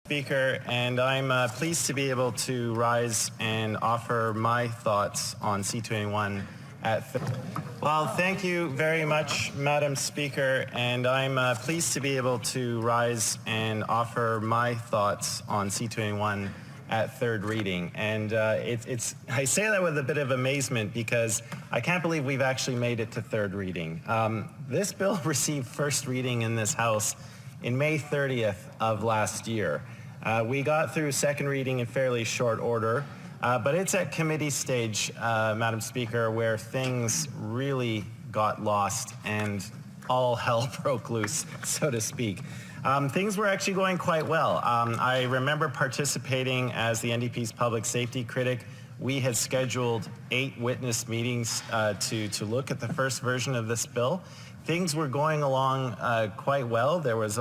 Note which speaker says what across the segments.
Speaker 1: Speaker, and I'm pleased to be able to rise and offer my thoughts on C-21 Well, thank you very much, Madam Speaker, and I'm pleased to be able to rise and offer my thoughts on C-21 at third reading. And I say that with a bit of amazement because I can't believe we've actually made it to third reading. This bill received first reading in this House in May 30th of last year. We got through second reading in fairly short order, but it's at committee stage, Madam Speaker, where things really got lost and all hell broke loose, so to speak. Things were actually going quite well. I remember participating as the NDP's public safety critic. We had scheduled 8 witness meetings to look at the first version of this bill. Things were going along quite well. There was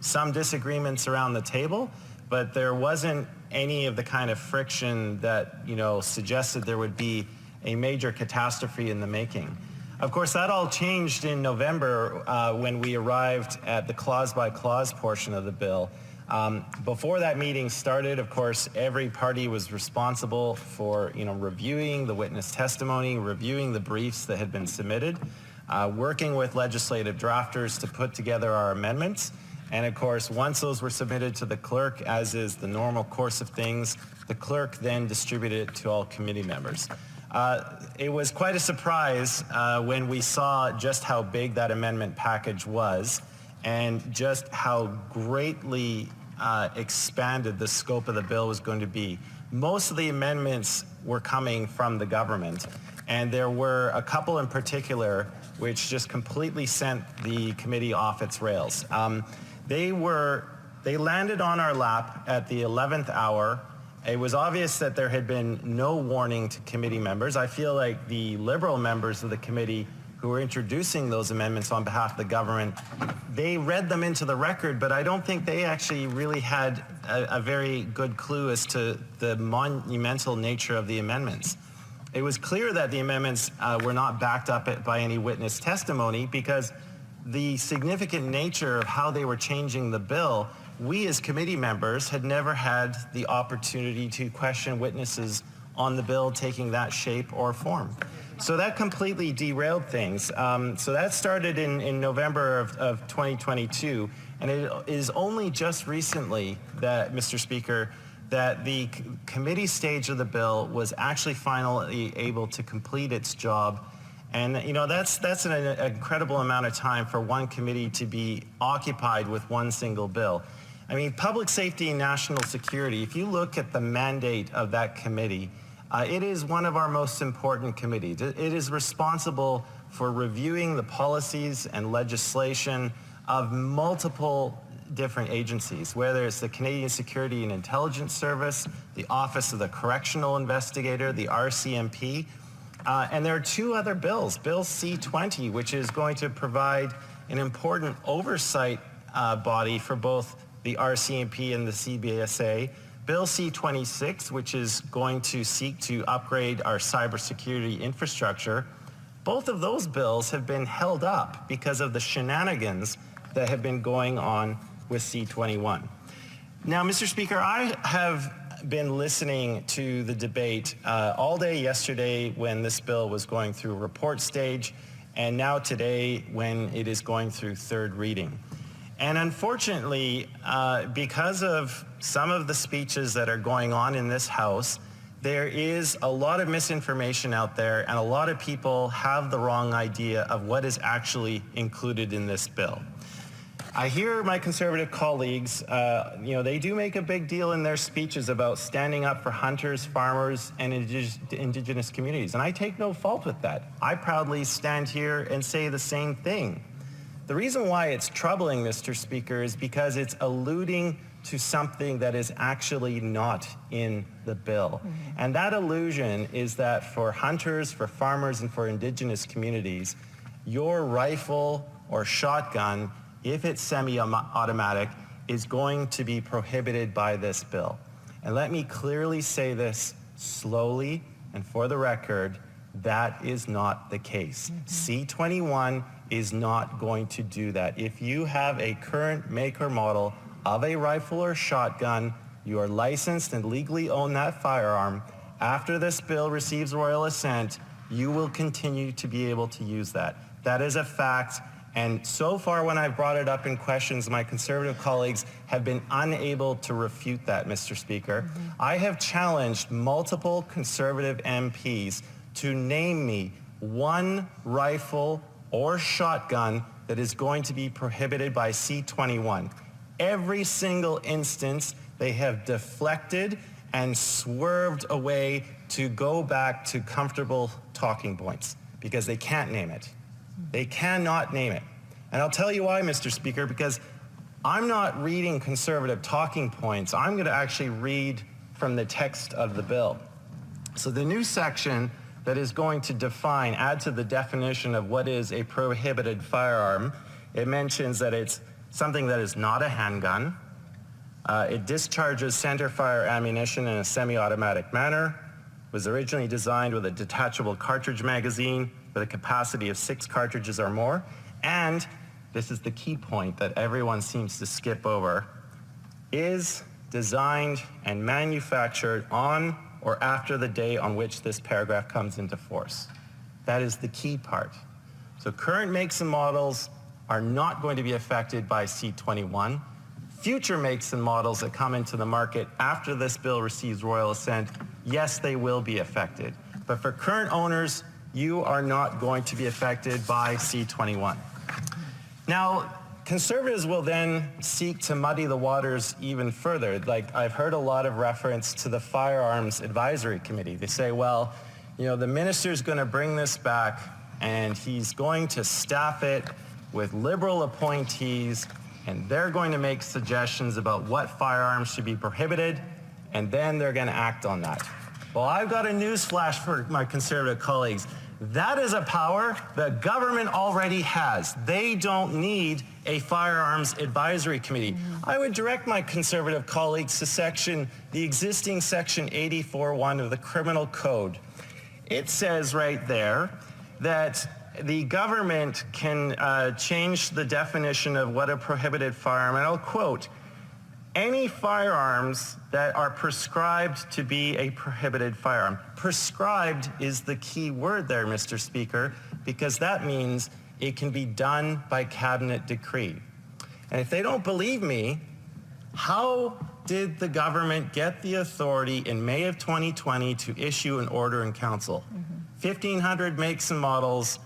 Speaker 1: some disagreements around the table, but there wasn't any of the kind of friction that suggested there would be a major catastrophe in the making. Of course, that all changed in November when we arrived at the clause-by-clause portion of the bill. Before that meeting started, of course, every party was responsible for reviewing the witness testimony, reviewing the briefs that had been submitted, working with legislative drafters to put together our amendments. And of course, once those were submitted to the clerk, as is the normal course of things, the clerk then distributed it to all committee members. It was quite a surprise when we saw just how big that amendment package was and just how greatly expanded the scope of the bill was going to be. Most of the amendments were coming from the government, and there were a couple in particular which just completely sent the committee off its rails. They landed on our lap at the 11th hour. It was obvious that there had been no warning to committee members. I feel like the Liberal members of the committee who were introducing those amendments on behalf of the government, they read them into the record, but I don't think they actually really had a very good clue as to the monumental nature of the amendments. It was clear that the amendments were not backed up by any witness testimony because the significant nature of how they were changing the bill, we as committee members had never had the opportunity to question witnesses on the bill taking that shape or form. So that completely derailed things. So that started in November of 2022, and it is only just recently that, Mr. Speaker, that the committee stage of the bill was actually finally able to complete its job. And that's an incredible amount of time for one committee to be occupied with one single bill. I mean, public safety and national security, if you look at the mandate of that committee, it is one of our most important committees. It is responsible for reviewing the policies and legislation of multiple different agencies, whether it's the Canadian Security and Intelligence Service, the Office of the Correctional Investigator, the RCMP, and there are 2 other bills. Bill C-20, which is going to provide an important oversight body for both the RCMP and the CBSA. Bill C-26, which is going to seek to upgrade our cybersecurity infrastructure. Both of those bills have been held up because of the shenanigans that have been going on with C-21. Now, Mr. Speaker, I have been listening to the debate all day yesterday when this bill was going through report stage, and now today when it is going through third reading. And unfortunately, because of some of the speeches that are going on in this House, there is a lot of misinformation out there, and a lot of people have the wrong idea of what is actually included in this bill. I hear my Conservative colleagues, they do make a big deal in their speeches about standing up for hunters, farmers, and Indigenous communities, and I take no fault with that. I proudly stand here and say the same thing. The reason why it's troubling, Mr. Speaker, is because it's alluding to something that is actually not in the bill. And that allusion is that for hunters, for farmers, and for Indigenous communities, your rifle or shotgun, if it's semi-automatic, is going to be prohibited by this bill. And let me clearly say this slowly and for the record, that is not the case. C-21 is not going to do that. If you have a current make or model of a rifle or shotgun, you are licensed and legally own that firearm, after this bill receives royal assent, you will continue to be able to use that. That is a fact. And so far, when I've brought it up in questions, my Conservative colleagues have been unable to refute that, Mr. Speaker. I have challenged multiple Conservative MPs to name me one rifle or shotgun that is going to be prohibited by C-21. Every single instance, they have deflected and swerved away to go back to comfortable talking points because they can't name it. They cannot name it. And I'll tell you why, Mr. Speaker, because I'm not reading Conservative talking points. I'm going to actually read from the text of the bill. So the new section that is going to define, add to the definition of what is a prohibited firearm, it mentions that it's something that is not a handgun. It discharges centerfire ammunition in a semi-automatic manner, was originally designed with a detachable cartridge magazine with a capacity of 6 cartridges or more, and this is the key point that everyone seems to skip over, is designed and manufactured on or after the day on which this paragraph comes into force. That is the key part. So current makes and models are not going to be affected by C-21. Future makes and models that come into the market after this bill receives royal assent, yes, they will be affected. But for current owners, you are not going to be affected by C-21. Now, Conservatives will then seek to muddy the waters even further. Like, I've heard a lot of reference to the Firearms Advisory Committee. They say, well, you know, the minister's going to bring this back and he's going to staff it with Liberal appointees, and they're going to make suggestions about what firearms should be prohibited, and then they're going to act on that. Well, I've got a news flash for my Conservative colleagues. That is a power the government already has. They don't need a Firearms Advisory Committee. I would direct my Conservative colleagues to the existing section 84.1 of the Criminal Code. It says right there that the government can change the definition of what a prohibited firearm, and I'll quote, any firearms that are prescribed to be a prohibited firearm. Prescribed is the key word there, Mr. Speaker, because that means it can be done by cabinet decree. And if they don't believe me, how did the government get the authority in May of 2020 to issue an order in council? 1,500 makes and models,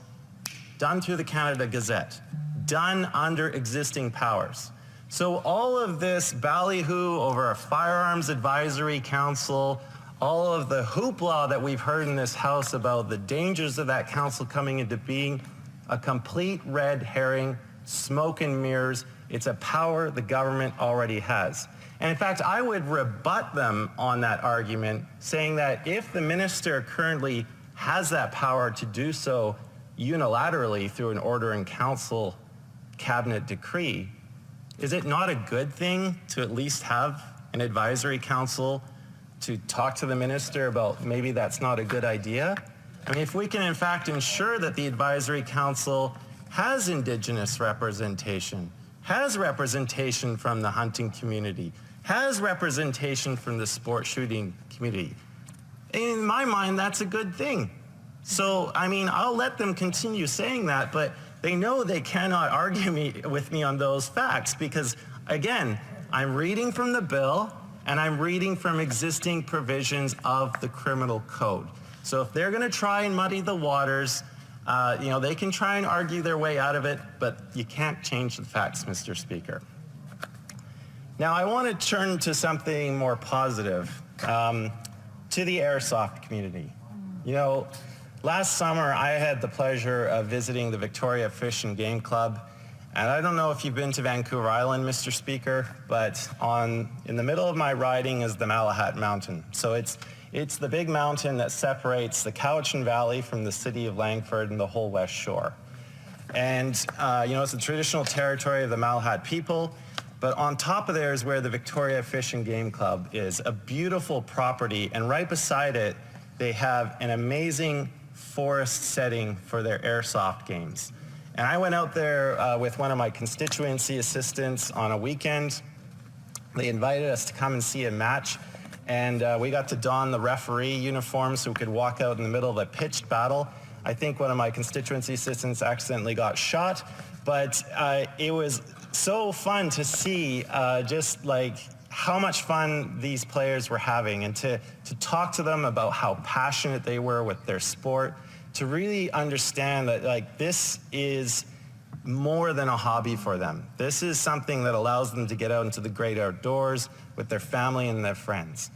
Speaker 1: done through the Canada Gazette, done under existing powers. So all of this ballyhoo over a Firearms Advisory Council, all of the hoopla that we've heard in this House about the dangers of that council coming into being, a complete red herring, smoke and mirrors. It's a power the government already has. And in fact, I would rebut them on that argument, saying that if the minister currently has that power to do so unilaterally through an order in council cabinet decree, is it not a good thing to at least have an advisory council to talk to the minister about maybe that's not a good idea? I mean, if we can in fact ensure that the advisory council has Indigenous representation, has representation from the hunting community, has representation from the sport shooting community, in my mind, that's a good thing. So, I mean, I'll let them continue saying that, but they know they cannot argue with me on those facts because, again, I'm reading from the bill and I'm reading from existing provisions of the Criminal Code. So if they're going to try and muddy the waters, you know, they can try and argue their way out of it, but you can't change the facts, Mr. Speaker. Now, I want to turn to something more positive, to the airsoft community. You know, last summer, I had the pleasure of visiting the Victoria Fish and Game Club. And I don't know if you've been to Vancouver Island, Mr. Speaker, but in the middle of my riding is the Malahat Mountain. So it's the big mountain that separates the Cowichan Valley from the city of Langford and the whole West Shore. And, you know, it's the traditional territory of the Malahat people. But on top of there is where the Victoria Fish and Game Club is, a beautiful property. And right beside it, they have an amazing forest setting for their airsoft games. And I went out there with one of my constituency assistants on a weekend, They invited us to come and see a match, and we got to don the referee uniform so we could walk out in the middle of a pitched battle. I think one of my constituency assistants accidentally got shot, but it was so fun to see just like how much fun these players were having, and to talk to them about how passionate they were with their sport, to really understand that like this is more than a hobby for them. This is something that allows them to get out into the great outdoors with their family and their friends.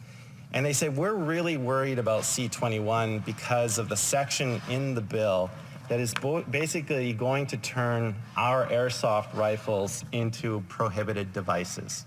Speaker 1: And they said, we're really worried about C-21 because of the section in the bill that is basically going to turn our airsoft rifles into prohibited devices.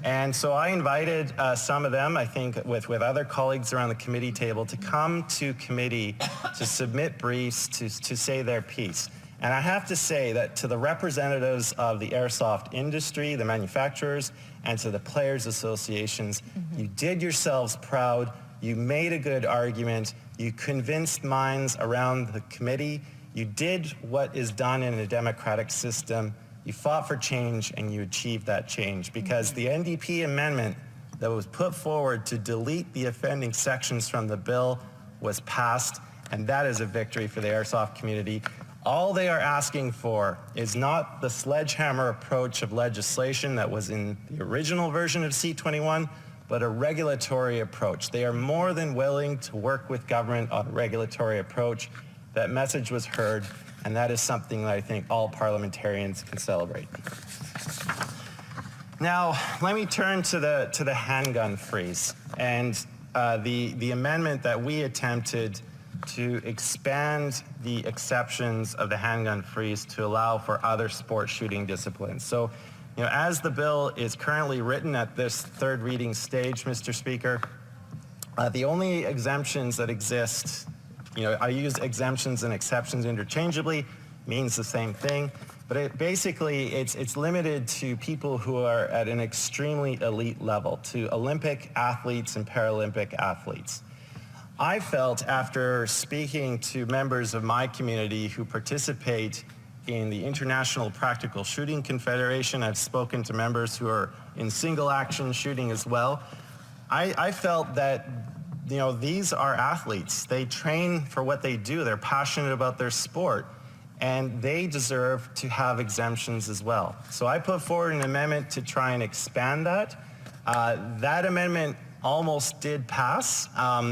Speaker 1: And so I invited some of them, I think with other colleagues around the committee table, to come to committee to submit briefs to say their piece. And I have to say that to the representatives of the airsoft industry, the manufacturers, and to the players' associations, you did yourselves proud, you made a good argument, you convinced minds around the committee, you did what is done in a democratic system, you fought for change, and you achieved that change, because the NDP amendment that was put forward to delete the offending sections from the bill was passed, and that is a victory for the airsoft community. All they are asking for is not the sledgehammer approach of legislation that was in the original version of C-21, but a regulatory approach. They are more than willing to work with government on a regulatory approach. That message was heard, and that is something that I think all parliamentarians can celebrate. Now, let me turn to the handgun freeze and the amendment that we attempted to expand the exceptions of the handgun freeze to allow for other sport shooting disciplines. So, as the bill is currently written at this third reading stage, Mr. Speaker, the only exemptions that exist, I use exemptions and exceptions interchangeably, means the same thing, but it's limited to people who are at an extremely elite level, to Olympic athletes and Paralympic athletes. I felt, after speaking to members of my community who participate in the International Practical Shooting Confederation, I've spoken to members who are in single action shooting as well, I felt that these are athletes. They train for what they do. They're passionate about their sport, and they deserve to have exemptions as well. So I put forward an amendment to try and expand that. That amendment almost did pass.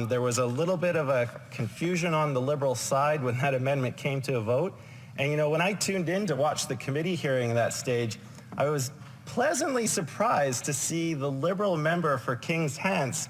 Speaker 1: There was a little bit of a confusion on the Liberal side when that amendment came to a vote. And when I tuned in to watch the committee hearing at that stage, I was pleasantly surprised to see the Liberal member for Kings Hants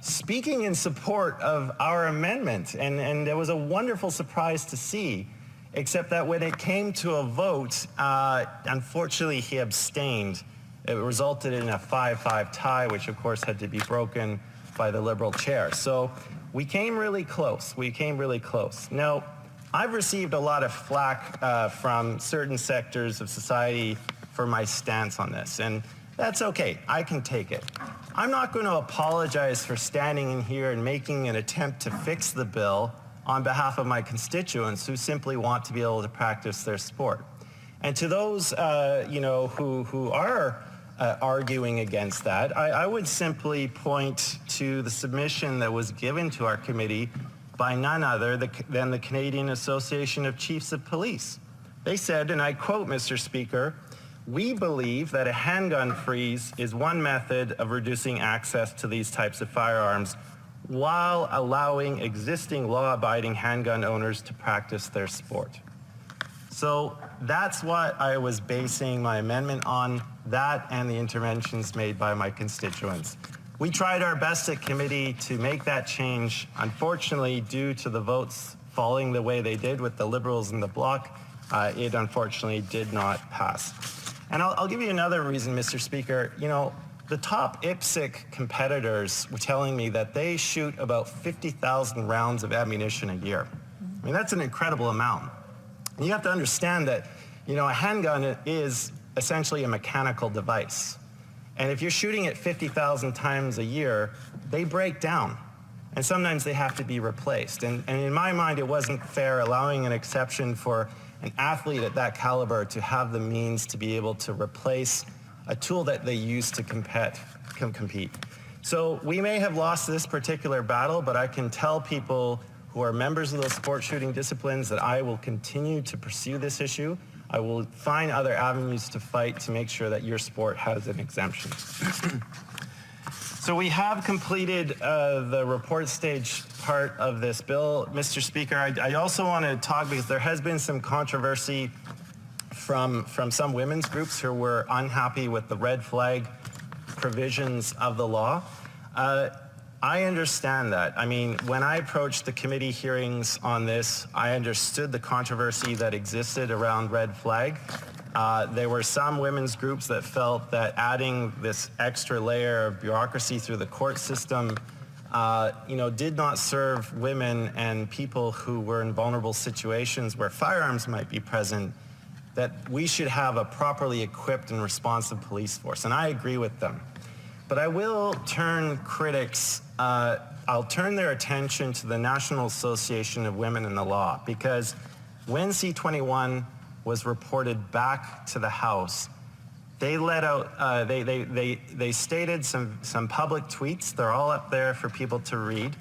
Speaker 1: speaking in support of our amendment. And it was a wonderful surprise to see, except that when it came to a vote, unfortunately he abstained. It resulted in a 5-5 tie, which of course had to be broken by the Liberal chair. So we came really close. Now, I've received a lot of flack from certain sectors of society for my stance on this, and that's okay. I can take it. I'm not going to apologize for standing in here and making an attempt to fix the bill on behalf of my constituents who simply want to be able to practice their sport. And to those, who are arguing against that, I would simply point to the submission that was given to our committee by none other than the Canadian Association of Chiefs of Police. They said, and I quote, Mr. Speaker, "We believe that a handgun freeze is one method of reducing access to these types of firearms while allowing existing law-abiding handgun owners to practice their sport." So that's what I was basing my amendment on, that and the interventions made by my constituents. We tried our best at committee to make that change. Unfortunately, due to the votes falling the way they did with the Liberals in the bloc, it unfortunately did not pass. And I'll give you another reason, Mr. Speaker. The top IPSC competitors were telling me that they shoot about 50,000 rounds of ammunition a year. I mean, that's an incredible amount. And you have to understand that, a handgun is essentially a mechanical device. And if you're shooting it 50,000 times a year, they break down. And sometimes they have to be replaced. And in my mind, it wasn't fair allowing an exception for an athlete at that caliber to have the means to be able to replace a tool that they use to compete. So we may have lost this particular battle, but I can tell people who are members of those sport shooting disciplines that I will continue to pursue this issue. I will find other avenues to fight to make sure that your sport has an exemption. So we have completed the report stage part of this bill. Mr. Speaker, I also want to talk, because there has been some controversy from some women's groups who were unhappy with the red flag provisions of the law. I understand that. I mean, when I approached the committee hearings on this, I understood the controversy that existed around red flag. There were some women's groups that felt that adding this extra layer of bureaucracy through the court system did not serve women and people who were in vulnerable situations where firearms might be present, that we should have a properly equipped and responsive police force. And I agree with them. But I will turn critics, I'll turn their attention to the National Association of Women in the Law, because when C-21 was reported back to the House, they let out, they stated some public tweets. They're all up there for people to read.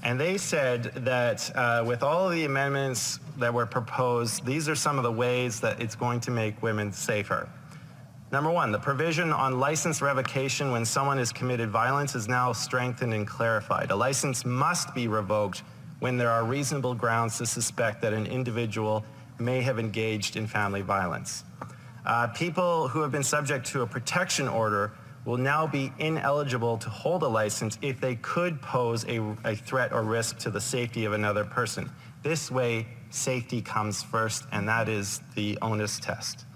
Speaker 1: And they said that with all of the amendments that were proposed, these are some of the ways that it's going to make women safer. Number one, the provision on license revocation when someone has committed violence is now strengthened and clarified. A license must be revoked when there are reasonable grounds to suspect that an individual may have engaged in family violence. People who have been subject to a protection order will now be ineligible to hold a license if they could pose a threat or risk to the safety of another person. This way, safety comes first, and that is the onus test.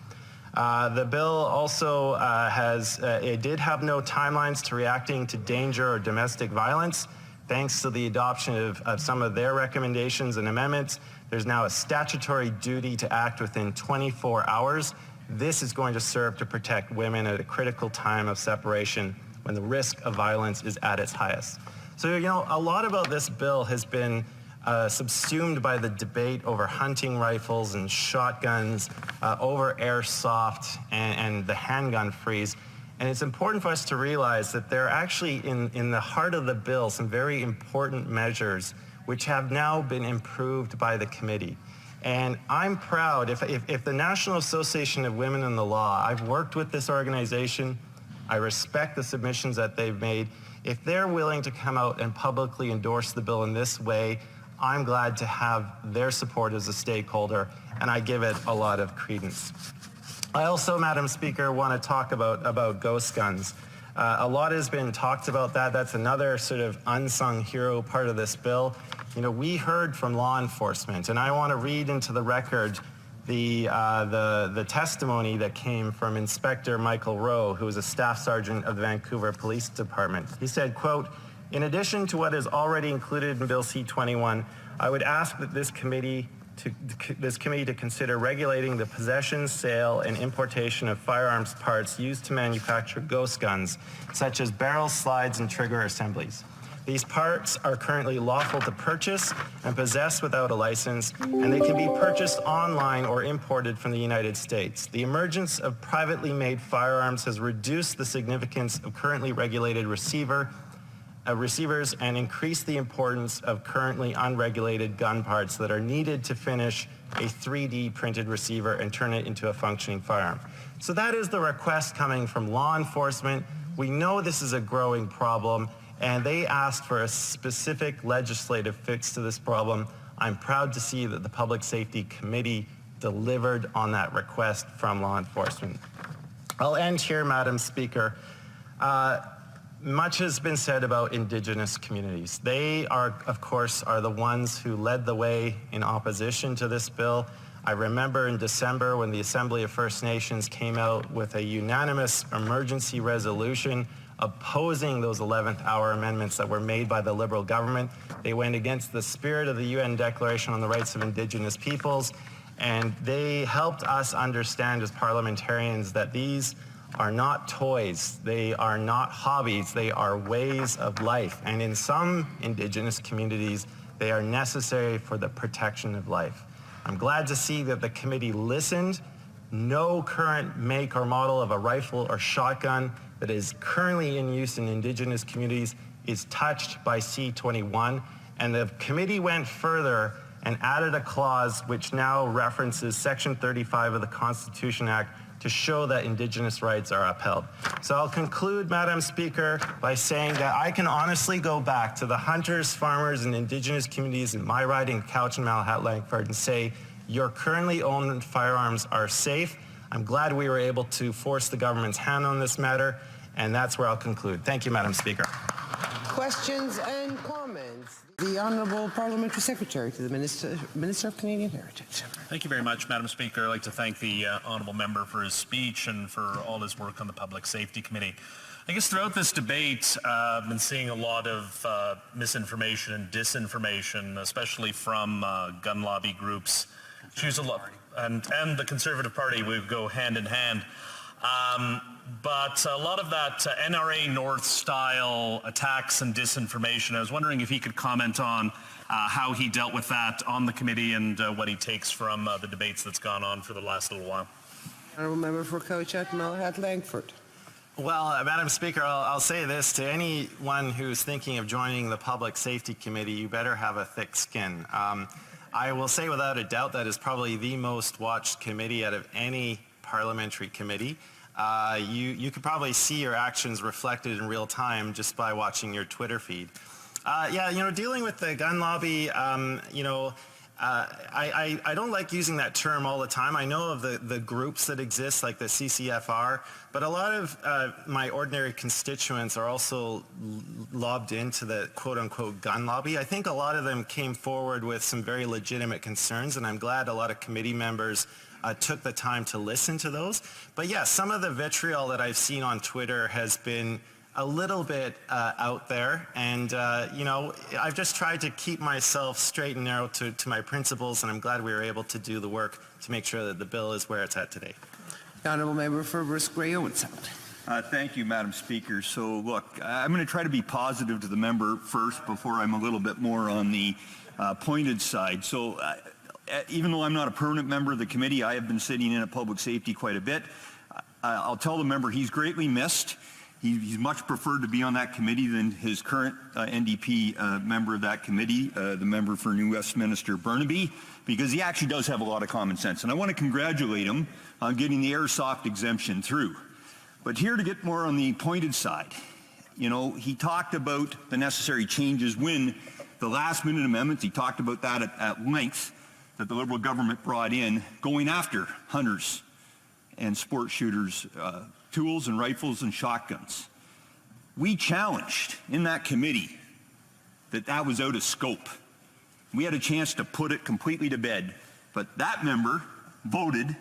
Speaker 1: The bill also it did have no timelines to reacting to danger or domestic violence. Thanks to the adoption of some of their recommendations and amendments, there's now a statutory duty to act within 24 hours. This is going to serve to protect women at a critical time of separation when the risk of violence is at its highest. So, a lot about this bill has been subsumed by the debate over hunting rifles and shotguns, over airsoft and the handgun freeze. And it's important for us to realize that there are actually in the heart of the bill some very important measures which have now been improved by the committee. And I'm proud, if the National Association of Women in the Law, I've worked with this organization, I respect the submissions that they've made. If they're willing to come out and publicly endorse the bill in this way, I'm glad to have their support as a stakeholder, and I give it a lot of credence. I also, Madam Speaker, want to talk about ghost guns. A lot has been talked about that. That's another sort of unsung hero part of this bill. We heard from law enforcement, and I want to read into the record the testimony that came from Inspector Michael Rowe, who is a staff sergeant of the Vancouver Police Department. He said, quote, "In addition to what is already included in Bill C-21, I would ask that this committee to consider regulating the possession, sale, and importation of firearms parts used to manufacture ghost guns, such as barrels, slides, and trigger assemblies. These parts are currently lawful to purchase and possess without a license, and they can be purchased online or imported from the United States. The emergence of privately made firearms has reduced the significance of currently regulated receivers and increased the importance of currently unregulated gun parts that are needed to finish a 3D printed receiver and turn it into a functioning firearm." So that is the request coming from law enforcement. We know this is a growing problem, and they asked for a specific legislative fix to this problem. I'm proud to see that the Public Safety Committee delivered on that request from law enforcement. I'll end here, Madam Speaker. Much has been said about Indigenous communities. They are the ones who led the way in opposition to this bill. I remember in December when the Assembly of First Nations came out with a unanimous emergency resolution opposing those 11th hour amendments that were made by the Liberal government. They went against the spirit of the UN Declaration on the Rights of Indigenous Peoples, and they helped us understand as parliamentarians that these are not toys, they are not hobbies, they are ways of life. And in some Indigenous communities, they are necessary for the protection of life. I'm glad to see that the committee listened, no current make or model of a rifle or shotgun that is currently in use in Indigenous communities is touched by C-21. And the committee went further and added a clause which now references Section 35 of the Constitution Act to show that Indigenous rights are upheld. So I'll conclude, Madam Speaker, by saying that I can honestly go back to the hunters, farmers, and Indigenous communities in my riding, Cowichan, Malahat, Langford, and say, your currently owned firearms are safe. I'm glad we were able to force the government's hand on this matter, and that's where I'll conclude. Thank you, Madam Speaker.
Speaker 2: Questions and comments? The Honourable Parliamentary Secretary to the Minister of Canadian Heritage.
Speaker 3: Thank you very much, Madam Speaker. I'd like to thank the Honourable Member for his speech and for all his work on the Public Safety Committee. I guess throughout this debate, I've been seeing a lot of misinformation and disinformation, especially from gun lobby groups. Choose a lot, and the Conservative Party would go hand in hand. But a lot of that NRA North style attacks and disinformation, I was wondering if he could comment on how he dealt with that on the committee and what he takes from the debates that's gone on for the last little while.
Speaker 2: Honourable Member for Cowichan, Malahat, Langford.
Speaker 1: Well, Madam Speaker, I'll say this to anyone who's thinking of joining the Public Safety Committee, you better have a thick skin. I will say without a doubt that is probably the most watched committee out of any parliamentary committee. You could probably see your actions reflected in real time just by watching your Twitter feed. Yeah, you know, dealing with the gun lobby, you know, I don't like using that term all the time. I know of the groups that exist, like the CCFR, but a lot of my ordinary constituents are also lobbed into the quote-unquote gun lobby. I think a lot of them came forward with some very legitimate concerns, and I'm glad a lot of committee members took the time to listen to those. But yeah, some of the vitriol that I've seen on Twitter has been a little bit out there, and you know, I've just tried to keep myself straight and narrow to my principles, and I'm glad we were able to do the work to make sure that the bill is where it's at today.
Speaker 2: The Honourable Member for Bruce-Grey-Owen Sound.
Speaker 4: Thank you, Madam Speaker. So look, I'm going to try to be positive to the member first before I'm a little bit more on the pointed side. So even though I'm not a permanent member of the committee, I have been sitting in at Public Safety quite a bit. I'll tell the member he's greatly missed. He's much preferred to be on that committee than his current NDP member of that committee, the member for New Westminster Burnaby, because he actually does have a lot of common sense. And I want to congratulate him on getting the airsoft exemption through. But here to get more on the pointed side, you know, he talked about the necessary changes when the last minute amendments, he talked about that at length, that the Liberal government brought in, going after hunters and sport shooters, tools and rifles and shotguns. We challenged in that committee that was out of scope. We had a chance to put it completely to bed, but that member voted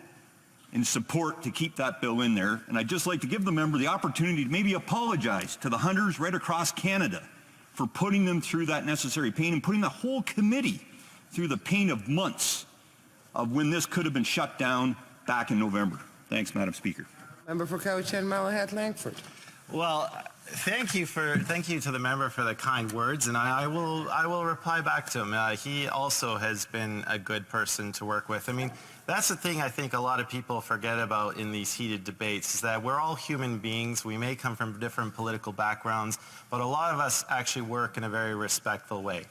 Speaker 4: in support to keep that bill in there, and I'd just like to give the member the opportunity to maybe apologize to the hunters right across Canada for putting them through that necessary pain and putting the whole committee through the pain of months of when this could have been shut down back in November. Thanks, Madam Speaker.
Speaker 2: Member for Cowichan, Malahat, Langford.
Speaker 1: Well, thank you to the member for the kind words, and I will reply back to him. He also has been a good person to work with. I mean, that's the thing I think a lot of people forget about in these heated debates, is that we're all human beings. We may come from different political backgrounds, but a lot of us actually work in a very respectful way.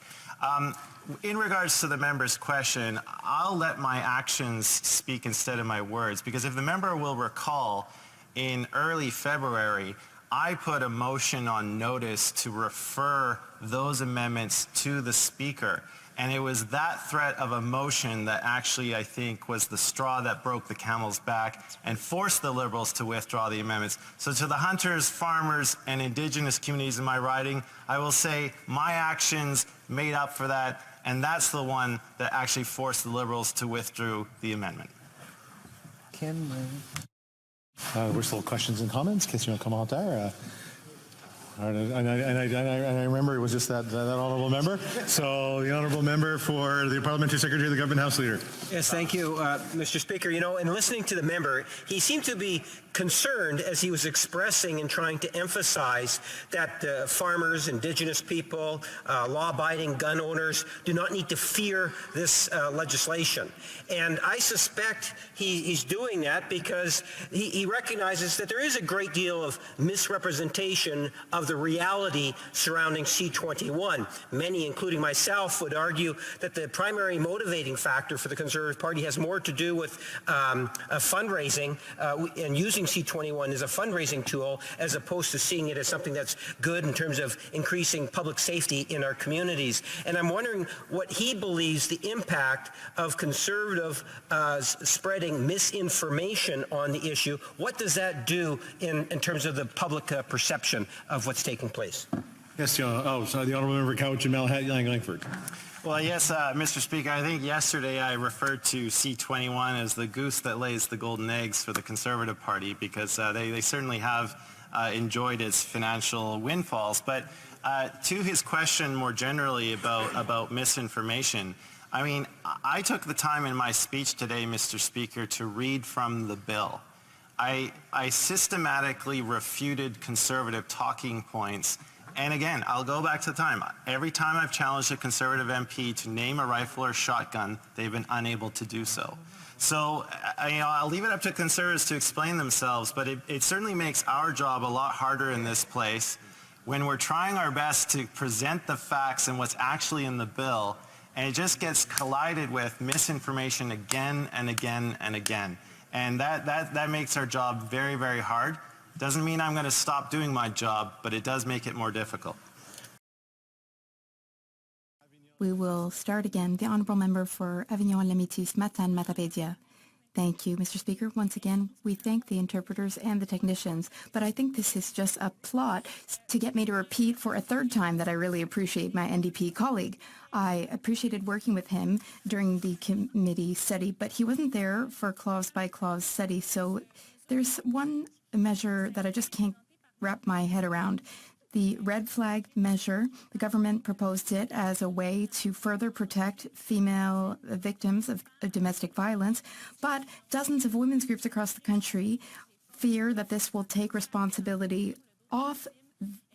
Speaker 1: In regards to the member's question, I'll let my actions speak instead of my words, because if the member will recall, in early February, I put a motion on notice to refer those amendments to the Speaker. And it was that threat of a motion that actually, I think, was the straw that broke the camel's back and forced the Liberals to withdraw the amendments. So to the hunters, farmers, and Indigenous communities in my riding, I will say my actions made up for that, and that's the one that actually forced the Liberals to withdraw the amendment.
Speaker 5: We're still questions and comments. Question commentaire. And I remember it was just that honourable member. So the honourable member for the Parliamentary Secretary, the Government House Leader.
Speaker 6: Yes, thank you, Mr. Speaker. You know, in listening to the member, he seemed to be concerned as he was expressing and trying to emphasize that farmers, Indigenous people, law-abiding gun owners do not need to fear this legislation. And I suspect he's doing that because he recognizes that there is a great deal of misrepresentation of the reality surrounding C-21. Many, including myself, would argue that the primary motivating factor for the Conservative Party has more to do with fundraising and using C-21 as a fundraising tool as opposed to seeing it as something that's good in terms of increasing public safety in our communities. And I'm wondering what he believes the impact of Conservative spreading misinformation on the issue. What does that do in terms of the public perception of what's taking place?
Speaker 5: Yes, the honourable member Couch and Langford.
Speaker 1: Well, yes, Mr. Speaker, I think yesterday I referred to C-21 as the goose that lays the golden eggs for the Conservative Party because they certainly have enjoyed its financial windfalls. But to his question more generally about misinformation, I mean, I took the time in my speech today, Mr. Speaker, to read from the bill. I systematically refuted Conservative talking points. And again, I'll go back to the time. Every time I've challenged a Conservative MP to name a rifle or shotgun, they've been unable to do so. So, I'll leave it up to Conservatives to explain themselves, but it certainly makes our job a lot harder in this place when we're trying our best to present the facts and what's actually in the bill, and it just gets collided with misinformation again and again and again. And that makes our job very, very hard. Doesn't mean I'm going to stop doing my job, but it does make it more difficult.
Speaker 7: We will start again. The Honourable Member for Avignon-Lamitis, Matane-Matapédia. Thank you, Mr. Speaker. Once again, we thank the interpreters and the technicians, but I think this is just a plot to get me to repeat for a third time that I really appreciate my NDP colleague. I appreciated working with him during the committee study, but he wasn't there for clause-by-clause study, so there's one measure that I just can't wrap my head around. The red flag measure, the government proposed it as a way to further protect female victims of domestic violence, but dozens of women's groups across the country fear that this will take responsibility off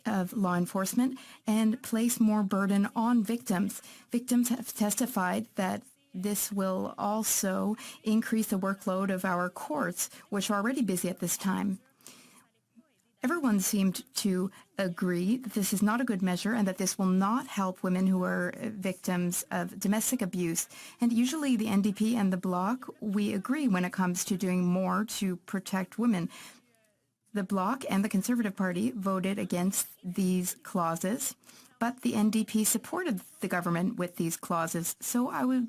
Speaker 7: of law enforcement and place more burden on victims. Victims have testified that this will also increase the workload of our courts, which are already busy at this time. Everyone seemed to agree that this is not a good measure and that this will not help women who are victims of domestic abuse. And usually the NDP and the Bloc, we agree when it comes to doing more to protect women. The Bloc and the Conservative Party voted against these clauses, but the NDP supported the government with these clauses. So I would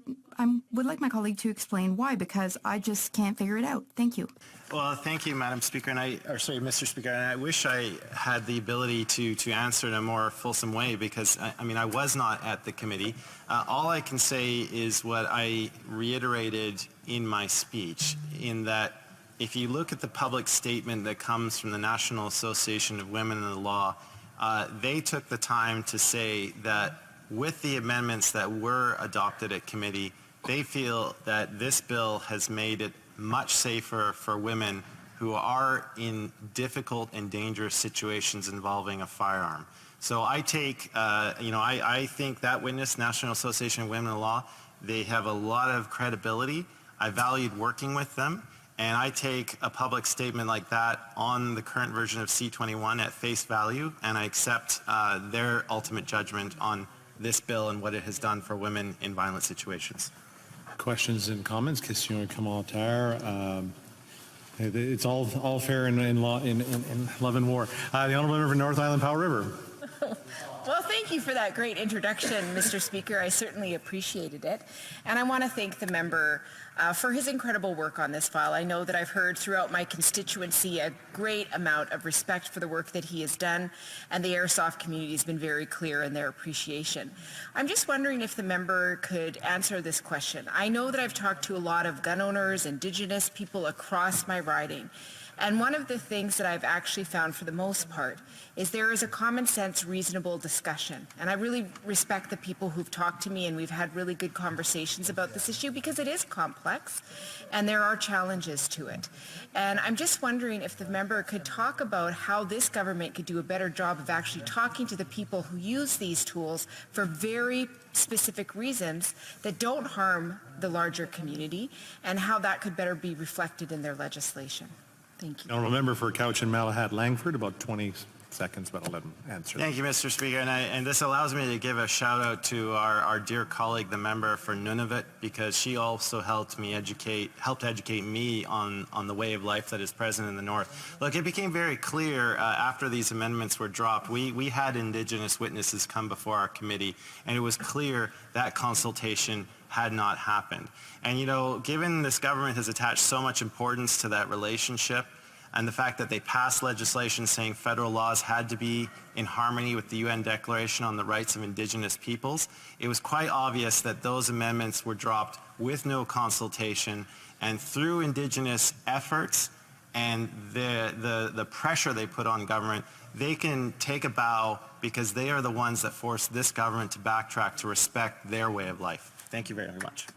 Speaker 7: like my colleague to explain why, because I just can't figure it out. Thank you.
Speaker 1: Well, thank you, Madam Speaker, Mr. Speaker, and I wish I had the ability to answer in a more fulsome way because, I was not at the committee. All I can say is what I reiterated in my speech, in that if you look at the public statement that comes from the National Association of Women in the Law, they took the time to say that with the amendments that were adopted at committee, they feel that this bill has made it much safer for women who are in difficult and dangerous situations involving a firearm. So I take, I think that witness, National Association of Women in Law, they have a lot of credibility. I valued working with them. And I take a public statement like that on the current version of C-21 at face value, and I accept their ultimate judgment on this bill and what it has done for women in violent situations.
Speaker 5: Questions and comments? Question and commentaire. It's all fair in law, in love and war. The honourable member for North Island Powell River.
Speaker 8: Well, thank you for that great introduction, Mr. Speaker. I certainly appreciated it. And I want to thank the member for his incredible work on this file. I know that I've heard throughout my constituency a great amount of respect for the work that he has done, and the airsoft community has been very clear in their appreciation. I'm just wondering if the member could answer this question. I know that I've talked to a lot of gun owners, Indigenous people across my riding, And one of the things that I've actually found for the most part is there is a common sense, reasonable discussion. And I really respect the people who've talked to me, and we've had really good conversations about this issue because it is complex and there are challenges to it. And I'm just wondering if the member could talk about how this government could do a better job of actually talking to the people who use these tools for very specific reasons that don't harm the larger community, and how that could better be reflected in their legislation. Thank you.
Speaker 5: Honourable member for Cowichan Malahat Langford, about 20 seconds, but I'll let him answer.
Speaker 1: Thank you, Mr. Speaker. And this allows me to give a shout out to our dear colleague, the member for Nunavut, because she also helped educate me on the way of life that is present in the North. Look, it became very clear after these amendments were dropped, we had Indigenous witnesses come before our committee, and it was clear that consultation had not happened. And, you know, given this government has attached so much importance to that relationship, and the fact that they passed legislation saying federal laws had to be in harmony with the UN Declaration on the Rights of Indigenous Peoples, it was quite obvious that those amendments were dropped with no consultation, and through Indigenous efforts and the pressure they put on government, they can take a bow because they are the ones that forced this government to backtrack to respect their way of life. Thank you very much.